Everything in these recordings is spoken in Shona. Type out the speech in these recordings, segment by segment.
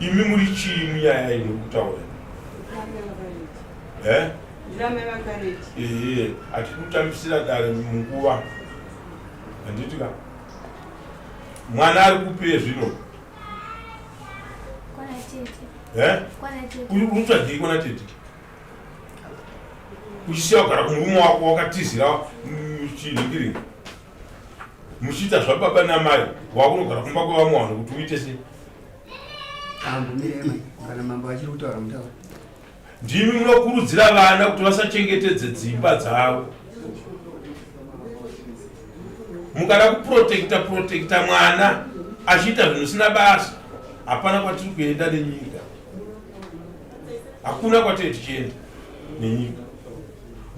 imi muri chini nyaya inokutaura atikutambisira dare munguva handitika mwana ari kupeye zvino unotsvagei kwana tete uchisiya kugara kumurume wako wakatizira chiringiringi muchiita zvababa namai wako unogara kumba kwevamwe vanhu kuti uite sei ndimi munokurudzira vana kuti vasachengetedze dzimba dzavo mukada kuprotekta mwana achiita zvinhu zvisina basa hapana kwatiri kuenda nenyika hakuna kwatiri tichienda nenyika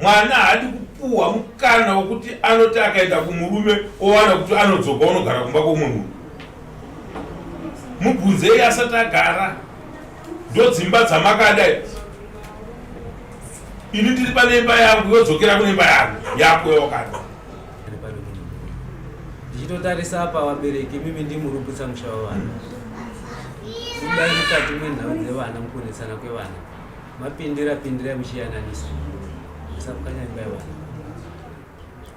mwana haadi kupuhwa mukana wekuti anoti akaenda kumurume owana kuti anodzoka unogara kumba kwomwe munhu mubvunzei asati agara ndodzimba dzamakada ini ndiri pane imba yangu yodzokera kune imba yangu yako yawakada ndichitotarisa apa vabereki mimi ndimuruputsa musha wavana idai mukati mwenhau dzevana mukuonesana kwevana mapindira muchiyananisa musapukanya imba yevana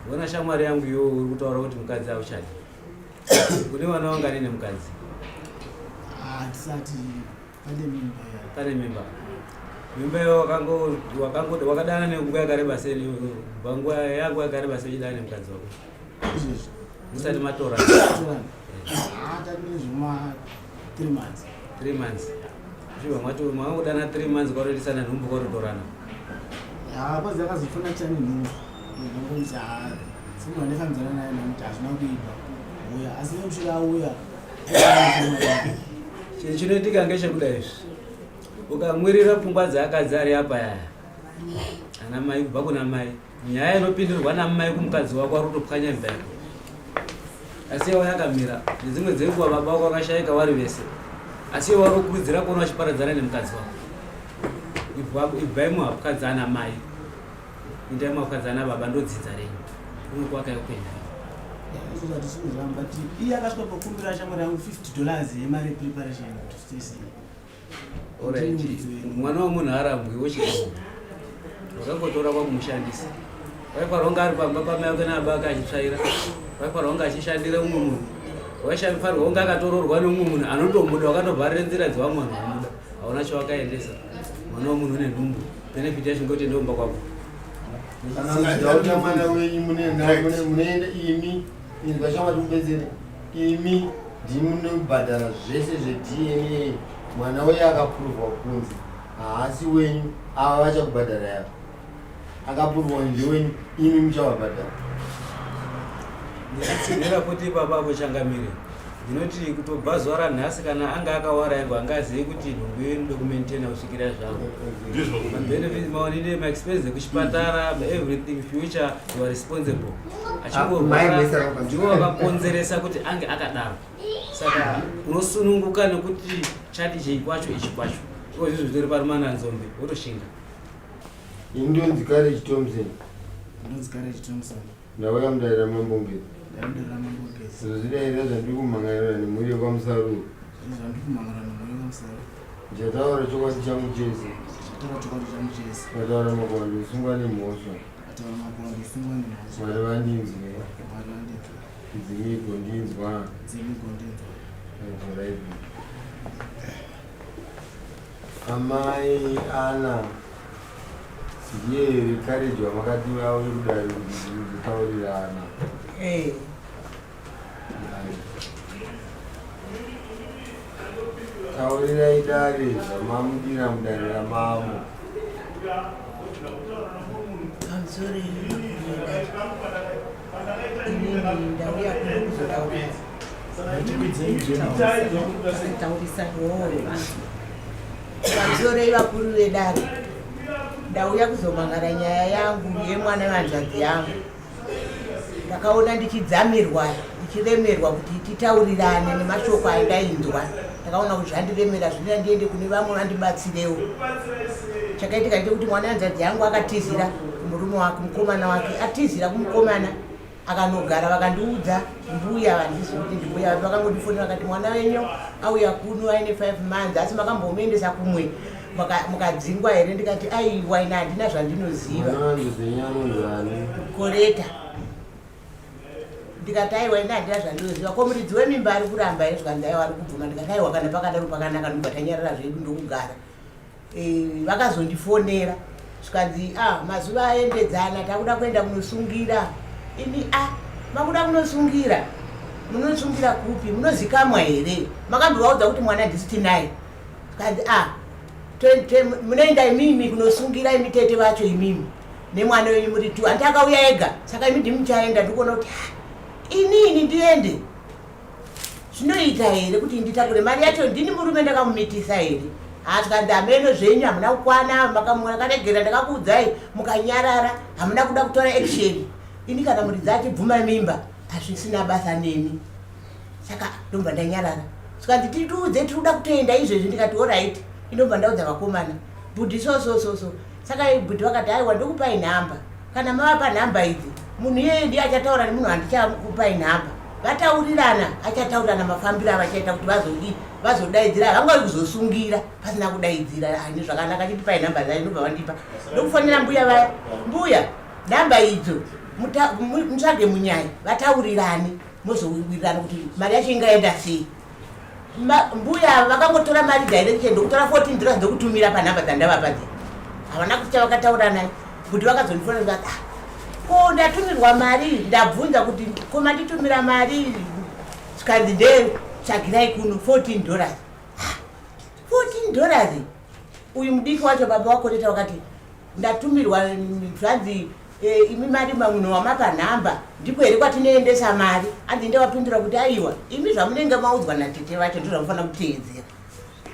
vona shamwari yangu iyo uri kutaura kuti mukadzi auchadi kune vana vangani nemukadzi pane mimba iyo wakadana nenguva yakareba sei panguva yangu yakareba sei uchidana nemukadzi wako musati matora 3 months zviva mwangodana 3 months kwarotisana nhumbu kwarotorana kwazi akazofuna chani nhumbu nongomuti simwa ndefambidzana naye nomuti hazvina kuipa uya asi nekusvika auya chinhu chinoitika ngechekuda izvi ukamwirira pfungwa dzeakadzi ari apa yaya ana mai kubva kuna mai nyaya inopindirwa namai kumukadzi wako ari kutopwanya imba yako asi iwo yakamira nedzimwe dzenguva baba wako vakashayika vari vese asi iwo vari kukurudzira kuona vachiparadzana nemukadzi wako ibvai muhapukadzana mai indai muhapukadzana baba ndodzidza renyu unokwakayo kuenda iye akasvika pakumbira shamwari yangu $50 yemari preparation kuti stacey mwana wemunhu arambwiwo chikau wakangotora kwakumushandisa waikwaronga ari pamba pamai wake nababa achitsvaira waikwaronga achishandira umwe munhu waishafanirwa kunge akatororwa neumwe munhu anotomuda wakatobharire nzira dzevamwe vanhu vamuda hauna chawakaendesa mwana wemunhu une nhumbu benefit yacho ngoti ndomba kwako kana mwana wenyu munoenda imi vashamwari mubetsere imi ndimunobhadhara zvese zvedna mwana weye akapururwa kunzi haasi wenyu ava vachakubhadhara yavo akapururwa ndewenyu imi muchavabhadhara ndikatsinhira kuti baba vochangamire ndinoti kutobva zuva ranhasi kana anga akawara yangu angazivi kuti nhumbu yenu dokumentena kusvikira zvavo mabenefits maonine maexpense ekuchipatara everything future you are responsible achingorwara ndiwo wakakonzeresa kuti ange akadaro saka unosununguka nekuti chati chei kwacho ichi kwacho iko zvizvo zvitori parumana nzombe wotoshinga indonzi Courage Thompson ndauya mudaira mambongezi zvidaira zvandiri kumhangarira nemhuri yekwamusaru ndichataura chokwadi changu chese ndataura makona ndisungwa nemhosva mwari vandinzwe dzimigo ndinzwa amai ana ndiye here Courage wamakati auye kudai kutaurirana taurirai dare zvamamudira mudare ramamo ndauya kuzotaurisa vamsorei vakuru vedare ndauya kuzomangara nyaya yangu yemwana vanzvadzi yangu ndakaona ndichidzamirwa ndichiremerwa kuti titaurirane nemashoko aindainzwa ndakaona kuti zvandiremera zvinoda ndiende kune vamwe vandibatsirewo chakaitika ndechekuti mwana wanzvadzi yangu akatizira murume wake mukomana wake atizira kumukomana akanogara vakandiudza mbuya vandisi kuti ndimbuya vakangondifonera vakati mwana wenyu auya kuno aine 5 months asi makambomuendesa kumwe mukadzingwa here ndikati aiwa ina handina zvandinoziva koreta ndikati aiwa ina handina zvandinoziva ko muridzi wemimba ari kuramba here zvikandaiwa ari kubvuma ndikati aiwa kana pakadaro pakanaka ndobva tanyarara zvedu ndokugara vakazondifonera zvikanzi mazuva aendedzana takuda kuenda kunosungira ini makuda kunosungira munosungira kupi munozikamwa here makambovaudza kuti mwana ndisiti naye zvikanzi munoenda imimi kunosungira imi tete vacho imimi nemwana wenyu muri 2 handakauya ega saka imi ndimuchaenda ndikuona kuti inini ndiende zvinoita here kuti nditakure mari yacho ndini murume ndakamumitisa here zvikanzi ameno zvenyu hamuna kukwana makaregera ndakakuudzai mukanyarara hamuna kuda kutora action ini kana muridzi achibvuma mimba hazvisina basa nemi saka ndobva ndanyarara zvikanzi titiudze tiri kuda kutoenda izvezvi ndikati oright inobva ndaudza vakomana bhudhi so saka bhudhi vakati aiwa ndokupai nhamba kana mavapa nhamba idzi munhu iyeye ndiye achataura nemunhu handichakupai nhamba vataurirana achataurirana mafambiro avachaita kuti vazodaidzira havangori kuzosungira pasina kudaidzira hani zvakanaka chitipai nhamba dzayo ndobva vandipa ndokufonera mbuya vaya mbuya nhamba idzo mutsvage munyaya vataurirane mozowirirana kuti mari yacho ingaenda sei mbuya vakangotora mari direction ndokutora 14 dollars ndokutumira panhamba dzandavapa dze havana kuti chavakataura naye kuti vakazondifonera kuti ko ndatumirwa mari ndabvunza kuti koma nditumira mari zvikanzi ndechagirai kuno 14 dollars 14 dollars uyu mudiki wacho baba wakoreta wakati ndatumirwa zvanzi imi mari munhu wamapa nhamba ndiko here kwatinoendesa mari hanzi ndewapindura kuti aiwa imi zvamunenge maudzwa natete vacho ndo zvamufanira kuteedzera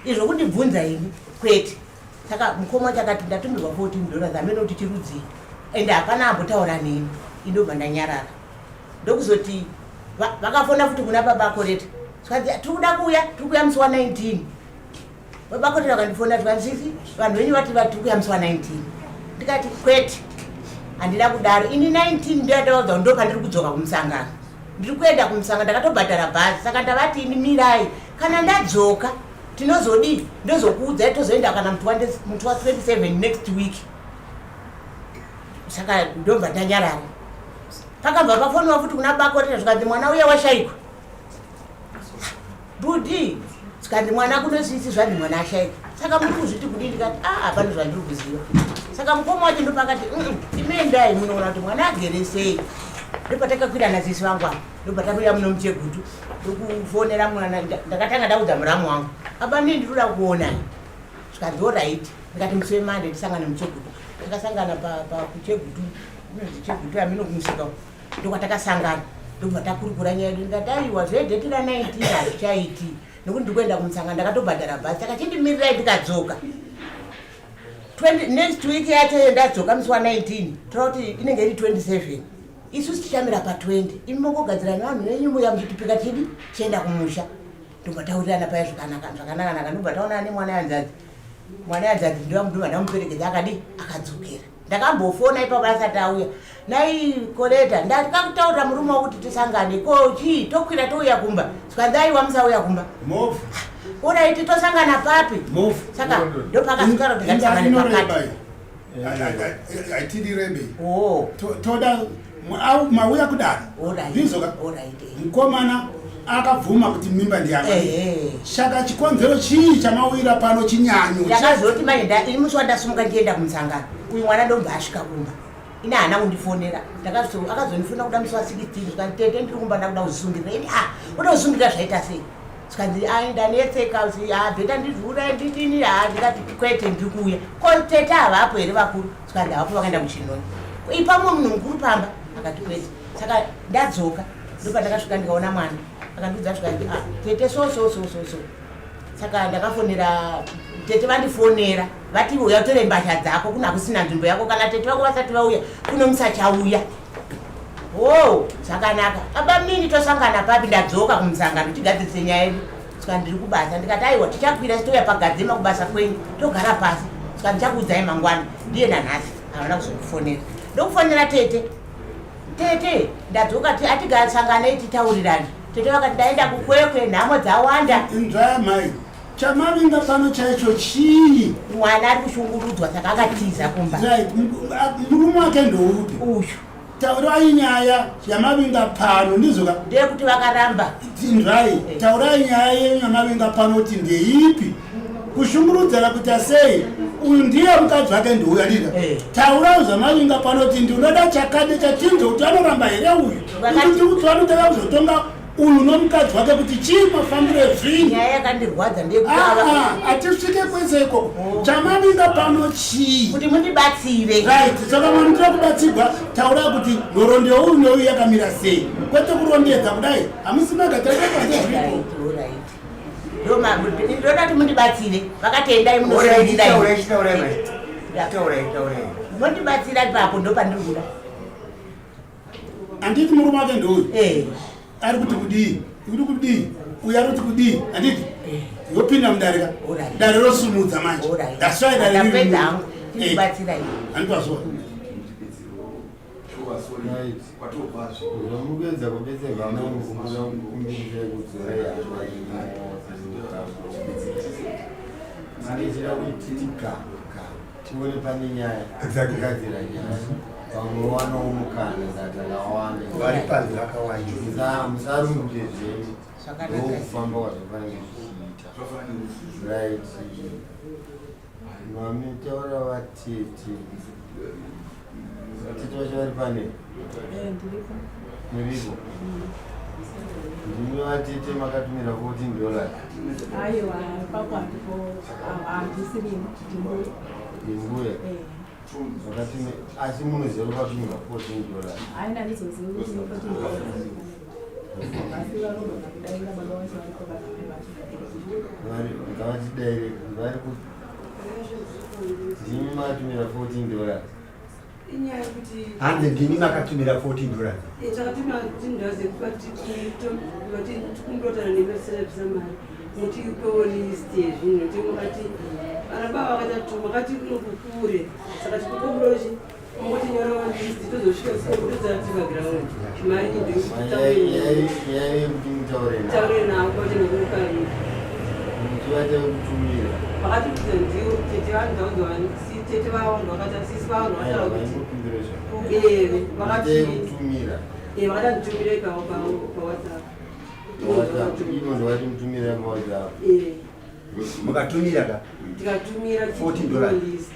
izvo kundibvunza imi kwete saka mukoma wacho akati ndatumirwa 14 dollars amene kuti chirudzii ende hapana ambotaura nemi indobva ndanyarara ndokuzoti vakafona futi kuna baba akoreta zvikanzi tiri kuda kuuya musi wa19 baba akoreta vakandifonera zvikanzisi vanhu venyu vati tiri kuuya musi wa19 ndikati kwete handida kudaro ini 19 ndiyataudza ndo pandiri kudzoka kumusangano ndiri kuenda kumusangano ndakatobhadhara bhazi saka ndavati ini mirai kana ndadzoka tinozodii ndozokuudzai tozoenda kana muti wa 27 next week saka ndobva ndanyarara pakabva pafoniwa futi kuna bakorera zvikanzi mwana uya washaikwa bhudhi zvikanzi mwana kunosisi zvanzi mwana ashaikwa saka muri kuzviti kudii ndikati hapana zvandiri kuziva saka mukoma wacho ndopakati imendai munoona kuti mwana agere sei ndopatakakwira nazisi vangu ava ndopatakuya muno muchegutu ndokufonera mwana ndakatanga ndaudza muramu wangu aba nii ndinoda kuonai zvikanzi oright ndikati musi wemande ndisangane muchegutu takasangana pakuchegutu chegutu amino kumusika ndokwatakasangana ndobva takurukura nyaya yedu ndikati aiwa zvedheti ra19 hazvichaiti nekuti ndikuenda kumusangano ndakatobhadhara bhazi saka chindimirirai ndikadzoka next week yacho ndadzoka musi wa19 tora kuti inenge iri 27 isusu tichamira pa20 imi mongogadzira nevanhu venyu muya muchitipika chidi chienda kumusha ndobva taurirana paya zvakanaka ndobva taonana nemwana yanzadzi ndobva ndamuperekedza akadi akadzokera ndakambofona ipapo asati auya nai koreta ndakakutaurira murume wakuti tisangane ko chii tokwira touya kumba zvikanzi aiwa musauya kumba oraiti tosangana papi saka ndopakasukara kuti ngatisangane pakati aitidi rebe toda mauya kudaro ndizoka mukomana akabvuma kuti mimba ndiyake shaka chikonzero chii chamawira pano chinyanyo ndakazoti maenda ini musi wandasumuka ndienda kumusangano uyu mwana ndomba asvika kumba ina hana kundifonera akazondifona kuda musi wa16 zvikanzi tete ndiri kumba ndakuda kuzvisungirira ini uda kuzvisungirira zvaita sei zvikanzi ndanetseka bheta ndizvura ndidini ndikati kwete ndiri kuuya ko tete havapo here vakuru zvikanzi havapo vakaenda kuchinoni ipamwe munhu mukuru pamba akati kwete saka ndadzoka ndopa ndakasvika ndikaona mwana akandiudza zvikanzi tete so saka ndakafonera tete vandifonera vati uya utore mbasha dzako kuna kusina nzvimbo yako kana tete vako vasati vauya kuno musachauya zvakanaka aba mini tosangana papi ndadzoka kumusangano tigadzirise nyaya yedu saka ndiri kubasa ndikati aiwa tichakwira touya pagadzima kubasa kwenyu togara pasi saka ndichakuudzai mangwana ndiye nanhasi havana kuzondifonera ndokufonera tete tete ndadzoka atigasangane titaurirane tete vakati ndaenda kukwekwe nhamo dzawanda inzwaya mai chamavinga pano chaicho chii mwana ari kushungurudzwa saka akatiza kumba murume wake ndoupi uyu taurai nyaya yamavinga pano ndizoka ndeyekuti vakaramba tinzwai taurai nyaya yamavinga pano kuti ndeipi kushungurudzana kuita sei uyu ndiye mukadzi wake ndiuya dida taura zvamavinga pano kuti ndinoda chakade chatinzo kuti anoramba here uyu kuti utsvanotaka kuzotonga uyu nomukadzi wake kuti chii mafambiro ezvinhu nyaya yakandirwadza hatisvike kwese ikoko chamavinga pano chii kuti mundibatsire right saka manotira kubatsirwa taura kuti nhoro ndeuyu neuyu yakamira sei kwete kurondedza kudai hamusi magataraaanze zvipo ndoda kuti mundibatsire vakatendai mundibatsira ipapo ndopandiri kuda handiti murume wake ndouyu ari kuti kudii uri kudii uyu ari kuti kudii handiti yopinda mudarika dare rosumudza manje dasvaidariandipazvo unomugedza kubetsega kumbirira kudzora anechira kuitika tione pane nyaya gadzira nyaya vamwe wanawo mukana zatakawanda vari panzi vakawanda musarumbuke zvenyu ndokufamba kwazvafanenge zvichiita right mamitaura vatete vatete vacho vari pane muripo ndimi vatete makatumira $14 aiwa pakwapo handisirimo imbuya vakatime asi munoziva vakatumira $14 haina ndizoziva kuti $14 asi vanogona kudaira baba vacho ngavatidaire vari ndimi makatumira $14 inyaya yekuti hanze ndini makatumira $14 takatumira $14 tikundotana nevaserevisa mari muti ipewo list yezvinhu timukati vana baba vakatatu makati kunokukure saka tikukomburochi motinyorawo list tozosvika sekutodzativaground mari ndotaure navo kwatinokumukarira kutumira vakati kuti ndiwo tete vanhu daudzwani tete vawangu vakati sisi vawangu vataura kuti vakati nditumira ikawo pawhatsapp mukatumira ka tikatumira $14 list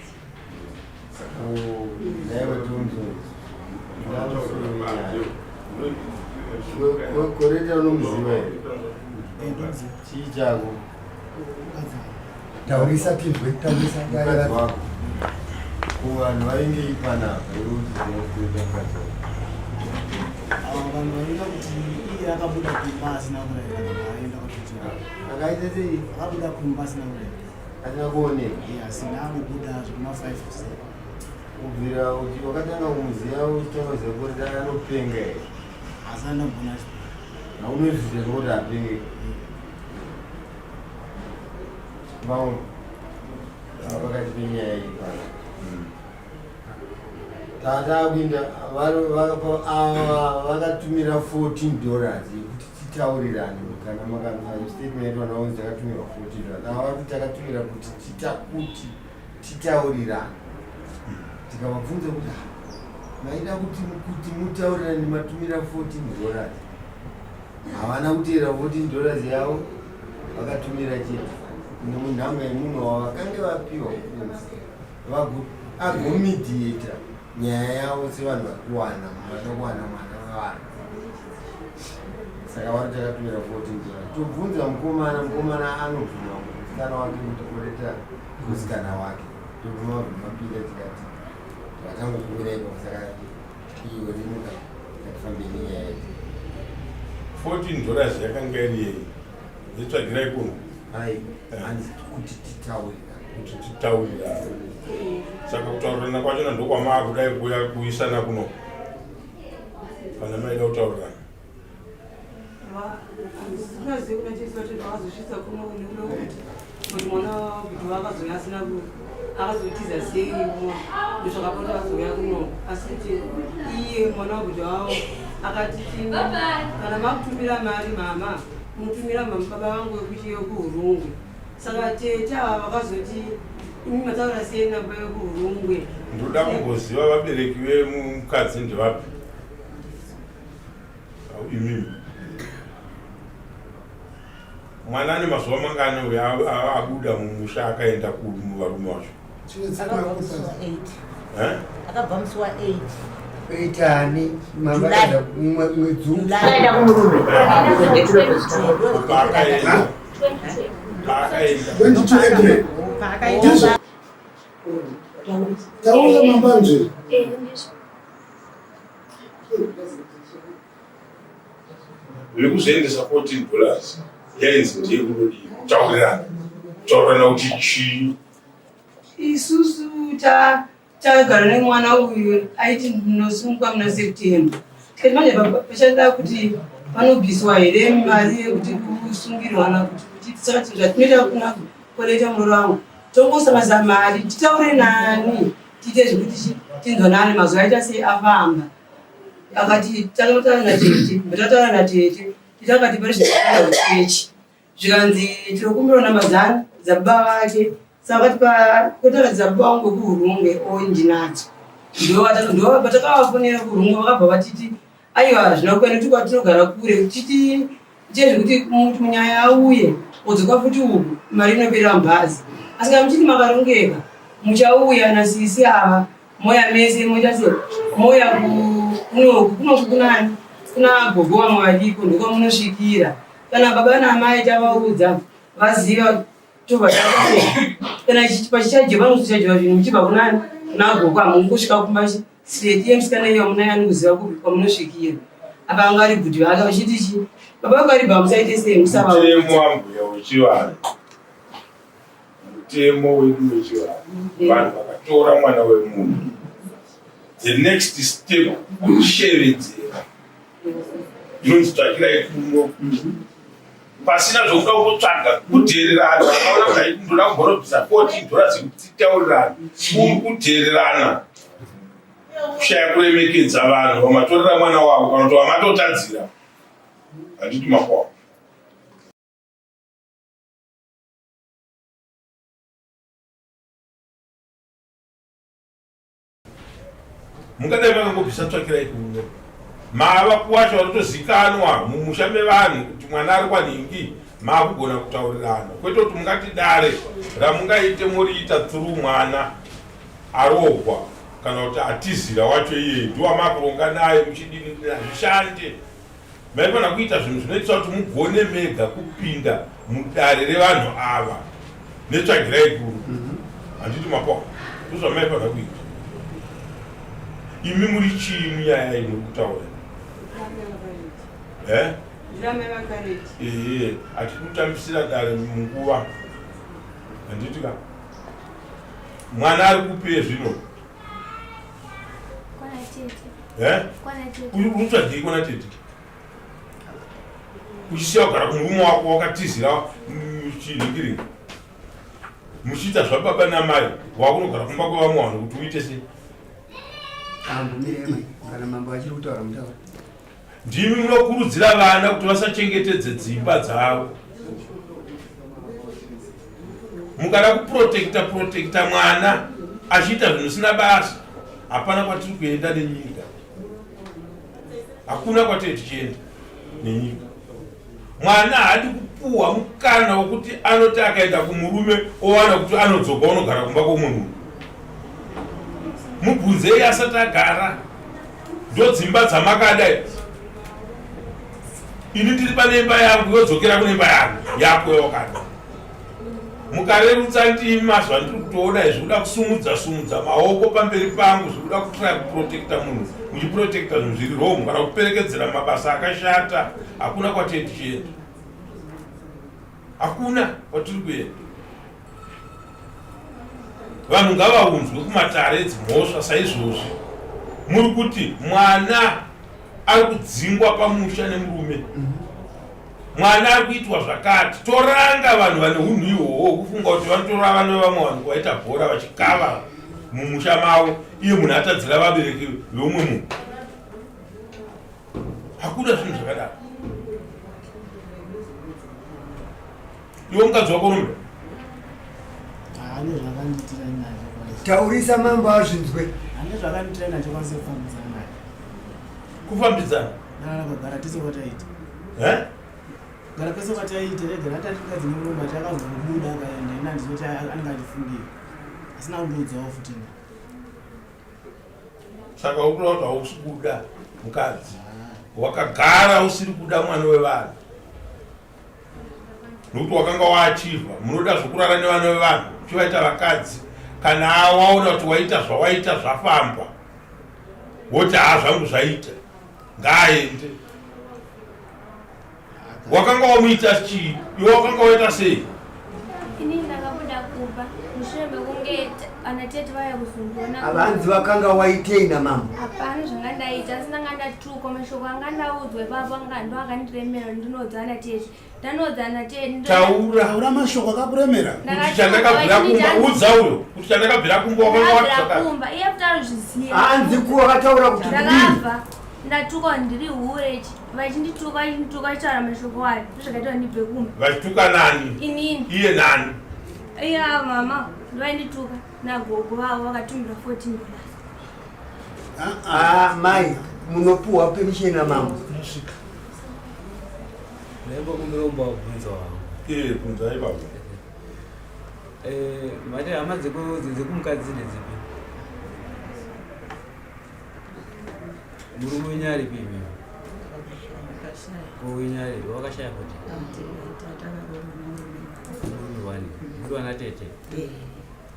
koreta unomuziva here chii chako taurisa tizwe taurisa mukadzi wako kuvanhu vainge ipanapa irutizivakuita vanhu vaita kuti iye akabuda kumba asina kurayira aenda kutotora akaita sei akabuda kumba asina kurayira asina kuoneka asina akubuda zvekuma 5 kubvira kuti wakatanga kumuziva uchitanga kuziva kuti anopenga here asana bona haunozviziva kuti apenge vamwe pakati penyaya iyi pana tata kuinda vakatumira $14 yekuti titaurirane kana statement vanaonzi takatumira $14 ava kuti takatumira kuti titaurirane tikavabvunza kuti maida kuti mutaurirane matumira $14 havana kuteera $14 yavo vakatumira chete nemunhanga yemunhu wavakange vapiwa agomidhieta nyaya yavo sevanhu vakuwana vanokuwana mwana wavanhu saka vari takatumira $14 tobvunza mukomana anobvuma musikana wake kuti kureta musikana wake tobvuma vimapinda tikati takatangokuviraipa saka iwe rimuka tatifambe nenyaya yedu $14 yakanga iri yei nditsvagirai kuno hanzi kuti titaurirane saka kutaurirana kwachona ndokwamaa kudai kuya kuisana kuno kana maida kutaurirana zvinazvi kuna chesi vacho vakazosvitsa kuno kuti mwana kuti vakazoya asina akazotiza seimo ndosvakapota akazouya kuno asi kuti iye mwana waguta wavo akati kana makutumira mari mama mutumira baba vangu wekuchiyo kuhurungwe saka teta vakazoti imi mataura sei namba yekuhurungwe. Ndoda kungoziva vabereki vemukadzi ndevapi imimi mwana ane mazuva mangani abuda mumusha akaenda muvarume wacho akabva musi wa8 kuitani taura mambanje vekuzoendesa $14 yainzi ndeyekudodi taurirana kuti chii isusu tagara nemwana uyu aiti ndinosunga muna September tikati manje pachada kuti vanobviswa here mari yekuti kusungirwana kuti saka zvatinoita kuna koleta muroro wangu tongosamaza mari titaure nani tiite zvekuti tinzwanane mazuva aita sei afamba akati takataura natete mbetataura natete titakati pari zvaa chechi zvikanzi tinokumbira namazana dzababa vake saka kotaradza baba vangu wekuhurungwe oinjinacho ndo patakavafonera kuhurungwe vakabva vatiti aiwa zvinokwena kuti kwatinogara kure titi chezvekuti munyaya auye odzoka futi uku mari inoperera mubhazi asi kana muchiti makarongeka muchauya nasisi ava moya mese moita se moya kunoku kunani kuna gogo vamwe vadiko ndokwamunosvikira kana baba namai tavaudza vaziva tobva taase kana pachichajeva nochichajeva zvinhu muchibva kunani kuna gogo hamungosvika kumbachi sireti yemusikana iyo munai anokuziva kupi kwamunosvikira apa anga ari bhudhi vake vachiti chi baba vako ari bva musaite sei mutemo wambuya wechivanhu mutemo wedu wechivanhu vanhu vakatora mwana wemunhu the next step kushevedzera inonzi tsvakirai kuno pasina zvokuda kutotsvaga kudhererana vakaona kuti ndoda kumborobvisa $14 kuti titaurirana uri kudhererana kushaya kuremekedza vanhu vamatorera mwana wavo kana kuti vamatotadzira handiti makwavo mungadai makangobvisa tsvakirai kuno mava kuwacho varitozikanwa mumusha mevanhu kuti mwana ari kwanhingi maakugona kutaurirana kwete kuti mungati dare ramungaite muriita through mwana arogwa kana kuti atizira wacho iye ndiwamakuronga naye muchidini hazvishande maifana kuita zvinhu zvinoitisa kuti mugone mega kupinda mudare revanhu ava netsvagirai kuru handiti mapo kuzvamaifana kuita imi muri chii munyaya ino kutaura hatikutambisira dare munguva handitika mwana ari kupeye zvino utsvagei kwana tete uchisiya kugara kumurume wako wakatizira chiringiringi muchiita zvababa namai wakunogara kumba kwevamwe vanhu kuti uite sei kana mambo achiri kutaura mutaura ndimi munokurudzira vana kuti vasachengetedze dzimba dzavo mukada kuprotekta mwana achiita zvinhu zvisina basa hapana kwatiri kuenda nenyika hakuna kwatiri tichienda nenyika mwana haadi kupuhwa mukana wekuti anoti akaenda kumurume owana kuti anodzoka unogara kumba kwomunhu mubvunzei asati agara ndodzimba dzamakada ini ndiri pane imba yangu yodzokera kune imba yangu yako yawakada mukarerutsa ndimi mazuva ndiri kutoona zvikuda kusumudza maoko pamberi pangu zvikuda kutrai kuprotekta munhu muchiprotekta zvinhu zviri rome kana kuperekedzera mabasa akashata hakuna kwatiri tichienda hakuna kwatiri kuenda vanhu ngavaunzwe kumatare edzimhosva saizvozvi muri kuti mwana ari kudzingwa pamusha nemurume mwana ari kuitwa zvakati. Toranga vanhu vane unhu ihwohwo kufunga kuti vanotora vana vamwe vanhu vaita bhora vachikava mumusha mavo, iye munhu atadzira vabereki vomwe munhu. Hakuda zvinhu zvakadaro. Iwe mukadzi wako unomira? Hane zvakandiitira nacho. Taurisa mambo azvinzwe. Hane zvakandiitira nacho kwanise kufambidzana naye. Kufambidzana? Kugara tese kwataita. Gara pese kwataita rega ratatika dzimwe mumba takazobuda akaenda ina ndizoti anenge achifungira. Asina kundiudzawo futi. Saka ukuda kuti hausi kuda mukadzi. Wakagara usiri kuda mwana wevanhu. Nokuti wakanga waachirwa. Munoda zvokurara nevana vevanhu. Uchivaita vakadzi. Kana waona kuti waita zvawaita zvafamba. Woti zvangu zvaita. Ngaaende. Wakanga wamuita chii? Iwe wakanga waita sei? Ini ndakabuda kuba. Mushure mekunge anatete vaya kuzungona. Avanzi vakanga waitei namambo? Hapana zvangandaita, asina ngandatuka mashoko anga ndaudzwe papa ndo akandiremera ndinodza anatete. Ndanodza anatete. Taura mashoko akakuremera. Kuti chandakabvira kumba udza uyo. Kuti chandakabvira kumba wakanga watsaka. Kumba iye kutaro zviziva. Hanzi kuwa vakataura kuti ndakabva ndatuka ndiri hure vachindituka chitaura mashoko ayo zvakaita ndibve kumba. Vachituka nani? Inini. Iye nani? Iya mama vaindituka nagogo vavo vakatumira 14 dollars. Mai munopuwa permission namambo. Lembo kumuromba kubvunza wangu. Kunzai baba. Mate hama dzekumukadzi nedzipi? Murume wenyari pimi? Wenyari wakashaya kuti? Murume wani. Muri wana tete?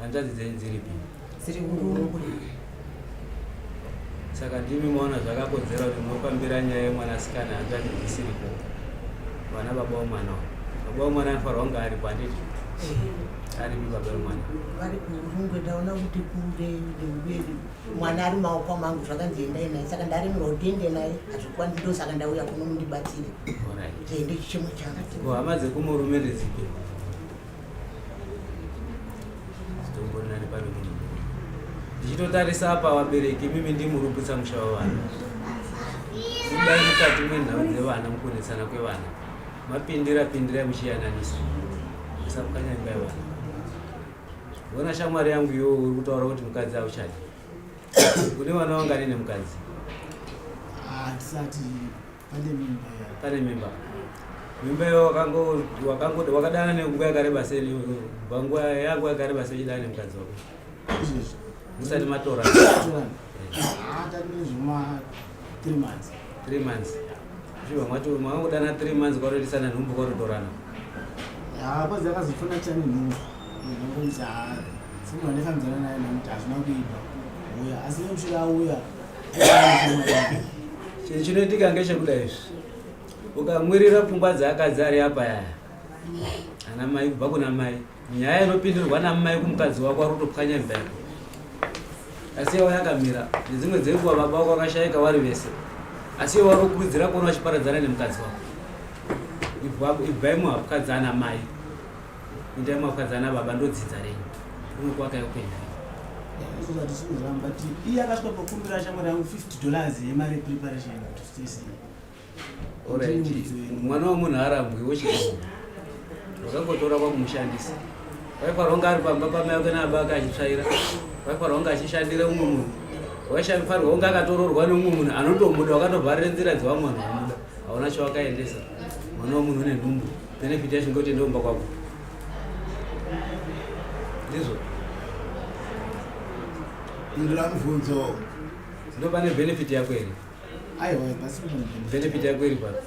Hanzvadzi dzenyu dziri pimi? Dziri Urungu. Saka ndimi maona zvakakodzera kuti munopambira nyaya yemwanasikana hanzvadzi dzisiripo. Vana baba vomwana. Baba vomwana anofanirwa kunge aripo handiti? Aripi baba vomwana? Vari kuRungu ndaona kuti kure mwana ari maoko mangu zvakanzienda naye saka ndarimira kuti ende naye hazvikwandi ndo saka ndauya kuno mundibatsire. Ndiende chichemo changu. Ko hama dzekumurume ndedzipi? Zitombonani pano kuti. Ndichitotarisa apa vabereki mimi ndimuruputsa musha wavana. Kudai mukati mwenhau dzevana mukunetsana kwevana. Mapindira muchiyananisa. Musapukanya imba yevana. Bona shamwari yangu iwe uri kutaura kuti mukadzi auchadi. Une vana vangani nemukadzi? Tisati pane mimba. Pane mimba. Mimba iyo wakadana nenguva yakareba sei? Panguva yangu yakareba sei uchidana nemukadzi wako? Musati matora? Tati zvima 3 months. 3 months. Zviva makangudana 3 months kwarotisana nhumbu kwarotorana? Kwanzi akazofuna chani nhumbu. Ndinongonzi semwa ndifambidzana naye nokuti hazvina kuipa. Uya asi nemushure auya. Chinhu chinoitika ngechekudai izvi. Ukamwirira pfungwa dzeakadzi ari apa yaya. Ana mai kubva kuna mai. Nyaya inopindirwa namai kumukadzi wako ari kutopwanya imba yako. Asi iwe yakamira. Nedzimwe dzenguva baba vako vakashayika vari vese. Asi iwe warokurudzira kuona vachiparadzana nemukadzi wako. Ibvai muhapukadzana mai. Indai muhapukadzana baba ndodzidza renyu. Unokwaka yokupenda. But iye akasvika pakumbira shamwari yangu $50 yemari preparation to stay. Alright. Mwana womunhu arambwi wochirungu. Wakangotora kwakumushandisa. Waifanirwa ari pamba pamai vake nababa achitsvaira. Waifanirwa achishandira umwe munhu. Waifanirwa kunge akatororwa neumwe munhu anotomuda wakatobharire nzira dzevamwe vanhu vanomuda. Hauna chawakaendesa. Mwana womunhu une nhumbu. Benefit yacho ngekuti ndomba kwako. Ndizvo. Ndira mubvunzo. Ndo pane benefit yako ere? Aiwa, basi benefit yako iri papi?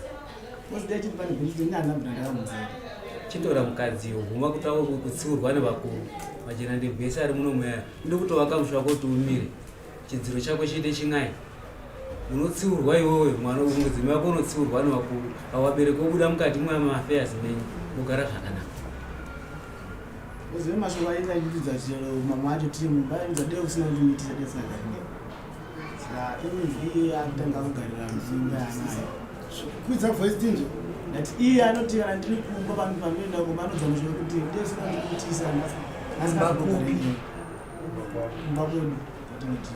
Wozidai chiri pane benefit ndana mudandaramudzira. Chitora mukadzi uguma kutaura kutsiurwa nevakuru. Machena ndibvesa ari muno mweya. Ndo kutovaka musha wako kuti umire. Chidziro chako chiite chin'ai. Unotsiurwa iwewe mwana mudzimai wako unotsiurwa nevakuru. Pawabereka obuda mukati mwamaaffairs menyu. Mugara zvakanaka. Uzive mashoko aita achitidza chero mama acho tiri mumba nzadei kusina kuti muitisa desagarire. Saka iye akutanga kugarira musinga yanayo. Kwidza voice tinjo. ndati iye anoti kana ndiri kumba panoenda kumba anodzama zvekuti ndosina kutisa asikazokupi kumba kwedu zatinoti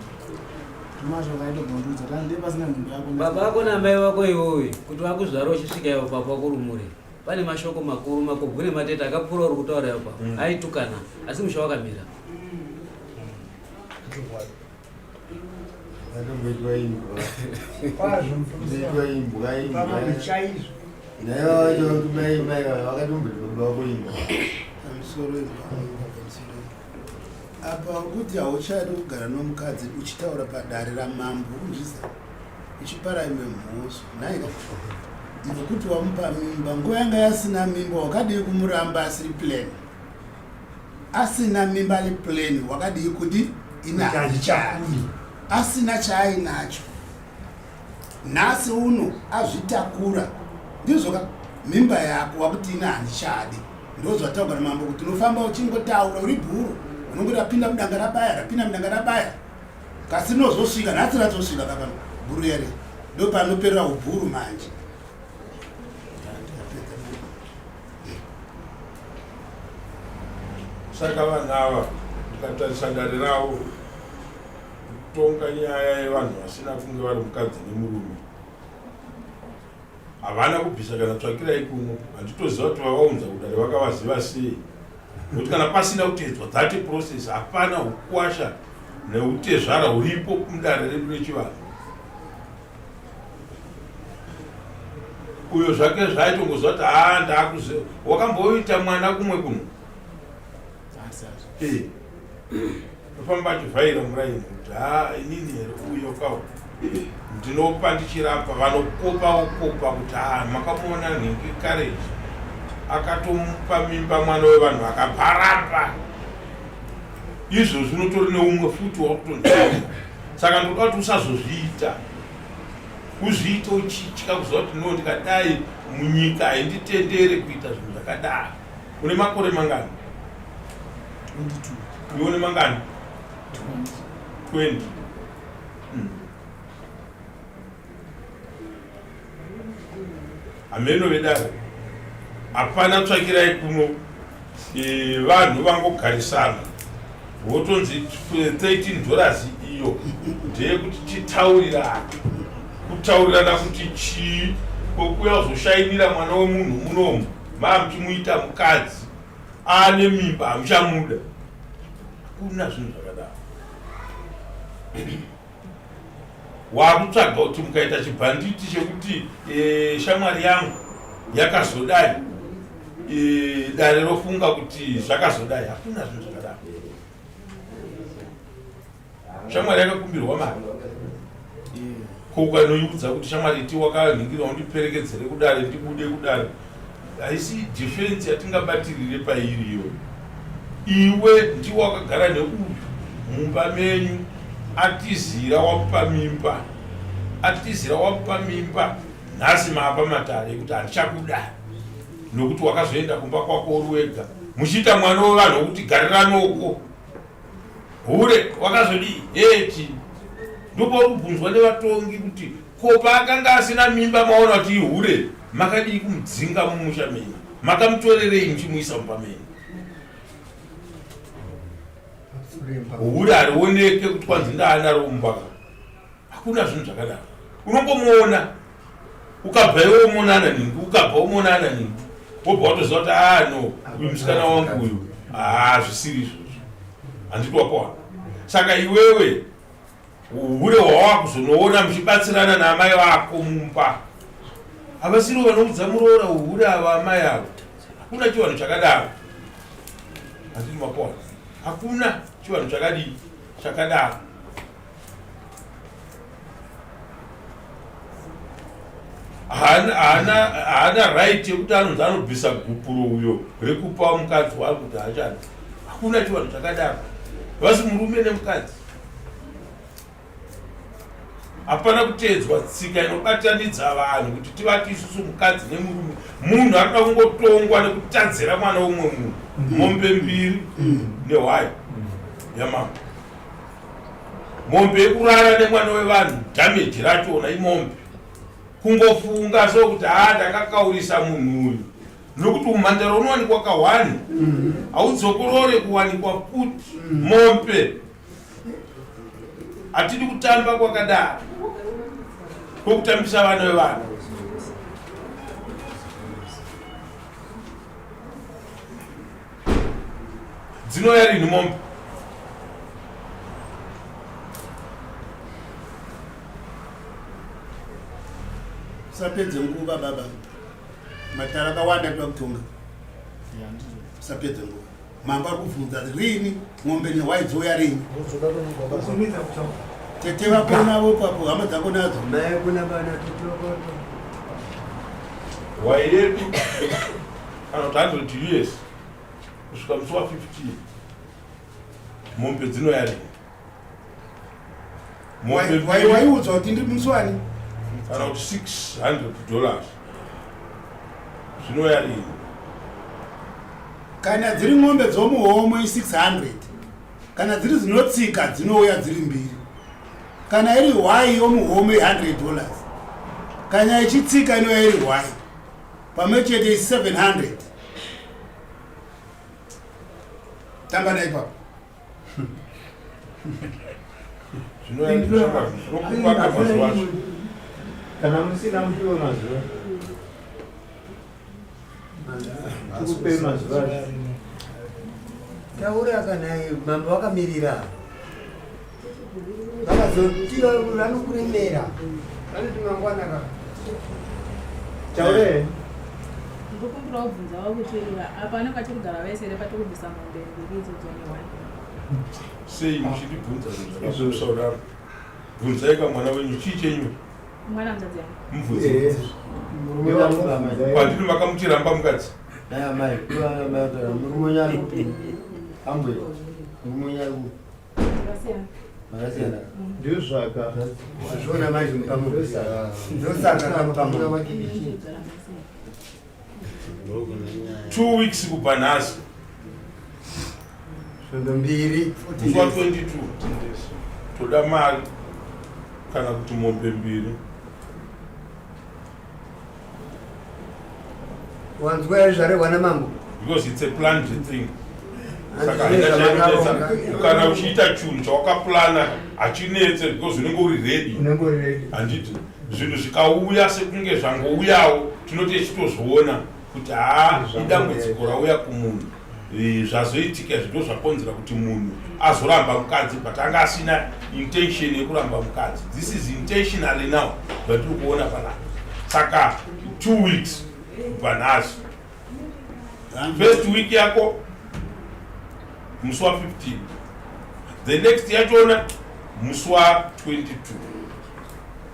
zvimazvakaitogondudza tande pasina nhumbi yako baba vako namai vako iwowe kuti vakuzvara uchisvika ivo papa vako rumure pane mashoko makuru makobvu nematete akapfuura uri kutaura ipapo aitukana asi musha wakamira apa kuti hauchaidi kugara nomukadzi uchitaura padare ramambo unzvisa uchipara imwe mhosva naika nekuti wamupa mimba nguva yanga yasina mimba wakadii kumuramba asiri plan asina mimba ali plan wakadii kuti inaachadi asina chaainacho nhasi uno azvitakura ndizvoka mimba yako wakuti ina handichadi ndozvataugara mambo kuti unofamba uchingotaura uri bhuru unongoti rapinda mudanga rabaya rapinda mudanga rabaya kasi rinozosvika nhasi razosvika kapano bhuru here ndo panoperera ubhuru manje saka vanhu ava tikatarisa dare ravo kutonga nyaya yevanhu vasina kunge vari mukadzi nemurume havana kubvisa kana tsvakirai kuno handitoziva kuti vavaunza kudare vakavaziva sei nokuti kana pasina kutedzwa that process hapana ukwasha neutezvara huripo mudare redu rechivanhu uyo zvake zvaitongoziva kuti ndakuziva wakamboita mwana kumwe kuno nofamba achivhaira muraini kuti inini here uyo kawo ndinopa ndichirapa vanokopa ukopa kuti makamuona nhingi kareji akatomupa mimba mwana wevanhu akaparapa izvo zvinotori neumwe futi wakutonzaa saka ndoda kuti usazozviita uzviite uchitya kuziva kuti no ndikadai munyika hainditendere kuita zvinhu zvakadai. Une makore mangani? 22. Iwe une mangani? 20. Ameno vedare hapana tsvakirai kuno vanhu vangogarisana votonzi $13 iyo ndeyekuti titaurirana kutaurirana kuti chii kokuya kuzoshainira mwana wemunhu munomu mamuchimuita mukadzi ane mimba hamuchamuda. Kuna zvinhu zvakadaro wakutsvaga kuti mukaita chibhanditi chekuti shamwari yangu yakazodai dare rofunga kuti zvakazodai. Hakuna zvinhu zvakadaro. Shamwari yakakumbirwa mari kokanoiudza kuti shamwari ti wakanhingirwa undiperekedzere kudare ndibude kudare. Haisi defense yatingabatirire pairiyo. Iwe ndiwe wakagara neuyu mumba menyu atizira wamupa mimba, atizira wamupa mimba, nhasi maapa matare ekuti handichakuda nokuti wakazoenda kumba kwako uri wega muchiita mwana wevanhu wokuti gariranoko hure wakazodii eti ndipo rubvunzwa nevatongi kuti ko paakanga asina mimba maona kuti ihure makadii kumudzinga mumusha menyu, makamutorerei muchimuisa mumba menyu. Hure harioneke kuti kwanzi ndaanaro mumba. Hakuna zvinhu zvakadaro. Unongomuona ukabva iwe womonana ningi, ukabva womonana ningi wobva watoziva kuti no uyu musikana wangu uyu zvisiri izvozvo handiti wapawana. Saka iwewe hure hwavakuzonoona muchibatsirana naamai vako mumba havasiri vanoudza muroora hure ava amai avo. Hakuna chivanhu chakadaro. Handiti mapawana. Hakuna chivanhu chakadii chakadaro. Haana right yekuti anonzi anobvisa gupuro uyo rekupa mukadzi wake kuti hachadi. Hakuna chivanhu chakadaro. Vasi murume nemukadzi. Hapana kuteedzwa tsika inobatanidza vanhu kuti tivati isusu mukadzi nemurume. Munhu anoda kungotongwa nekutadzira mwana umwe munhu. Mombe mbiri nehwai yamama. Mombe yekurara nemwana wevanhu damage rachona imombe. kungofunga sokuti ndakakaurisa munhu uyu nokuti umhandara unowanikwa ka1 haudzokorore kuwanikwa futi mombe. Hatidi kutamba kwakadaro kwokutambisa vana vevanhu. Dzinouya rini mombe? Usapedze nguva baba. Matara akawanda toda kutonga. Usapedze nguva. Mamba ari kubvunza rini ng'ombe nehwai dzouya rini. Tete vako navo papo hama dzako nadzo. Mai kuna bana tutoko. Hwai yedu kana kuti 100 years kusvika musi wa 15 mombe dzinouya rini. Waiudzwa kuti ndiri musi wani? Kana kuti $600 zvinouya rini. Kana dziri ng'ombe dzomuhomwe 600, kana dziri dzinotsika dzinouya dziri mbiri. Kana iri hwai yomuhomwe $100, kana ichitsika inouya iri hwai pamwe chete 700. Tamba naipapo. Kana musina mpiwo mazuva tukupe mazuva Taura kana mambo vakamirira vakazotira vanokuremera vanoti mangwanaka taure Ndikumbura kubvunza kuti apana kwachikugara vese patokubvisa mombe mbiri idzodzoniwa. Sei muchitibvunza zvakasaurara? Bvunzai kamwana wenyu chii chenyu? Mwana mukadzi yangu. Mubvunze. Kwandiri makamutiramba mukadzi? mai murume ari kuti ambwe murume ari Vakasiyana. ndio zvaka zvona mai zvimupamusa ndosaka kamupamura 2 weeks kubva nhasi svondo mbiri musi wa 22 toda mari kana kuti mombe mbiri. wanzwa iri zvarehwa namambo Because it's a planned thing. Saka ndingachaita kana uchiita chinhu chawakaplana hachinetse because unenge uri ready. Handiti zvinhu zvikauya sekunge zvangouyawo tinoti tichitozviona kuti idambudziko rauya kumunhu. Zvazoitika zvito zvakonzera kuti munhu azoramba mukadzi but anga asina intention yekuramba mukadzi. This is intentionally now vatiri kuona panapa. Saka 2 weeks kubva nhasi. First week yako musi wa 15, the next yachona musi wa 22,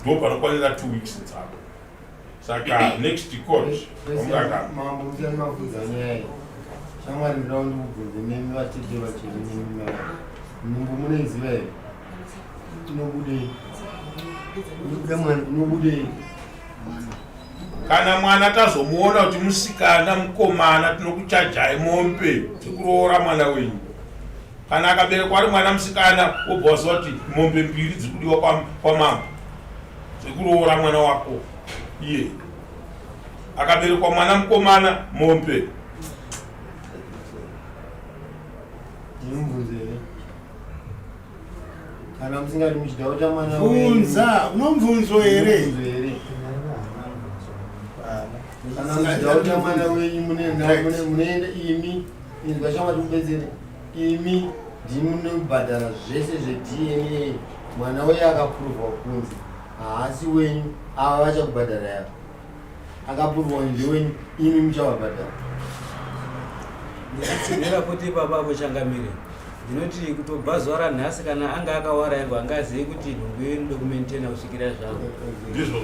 ndo panokwanira 2 weeks dzako. Saka next court mambo mutani mabvunza nyaya shamwari ndirawo ndikubvunze nemi vatete vachiri nemi nhumbu muneiziva here inobudei inobudei kana mwana tazomuona kuti musikana mukomana tinokuchajai mombe tikuroora mwana wenyu. Kana akaberekwa ari mwana musikana wobva waziva kuti mombe mbiri dzikudiwa kwamambo tikuroora mwana wako iye. Akaberekwa mwana mukomana mombe. ndimubvunze here kana musingati muchida kuta mwana bvunza unomubvunzo here kana muchida kuta mwana wenyu munoenda imi ndikashama tikubetsere imi ndimunobhadhara zvese zvedna mwana uye akapururwa kunzi haasi wenyu ava vachakubhadhara yavo akapururwa ndewenyu imi muchavabhadhara. ndinotsinhira kuti ipapapo changamire ndinoti kutobva zuva ranhasi kana anga akawarairwa angazivi kuti nhungu yenu dokumentena kusvikira zvavo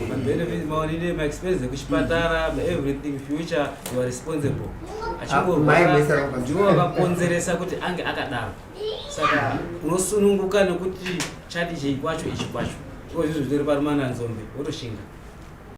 mabenefits maonine maexpense ekuchipatara everything future you are responsible. Achingorwara ndiwo wakakonzeresa kuti ange akadaro. Saka unosununguka nekuti chati chei kwacho ichi kwacho izvo zvitori parumananzombe wotoshinga.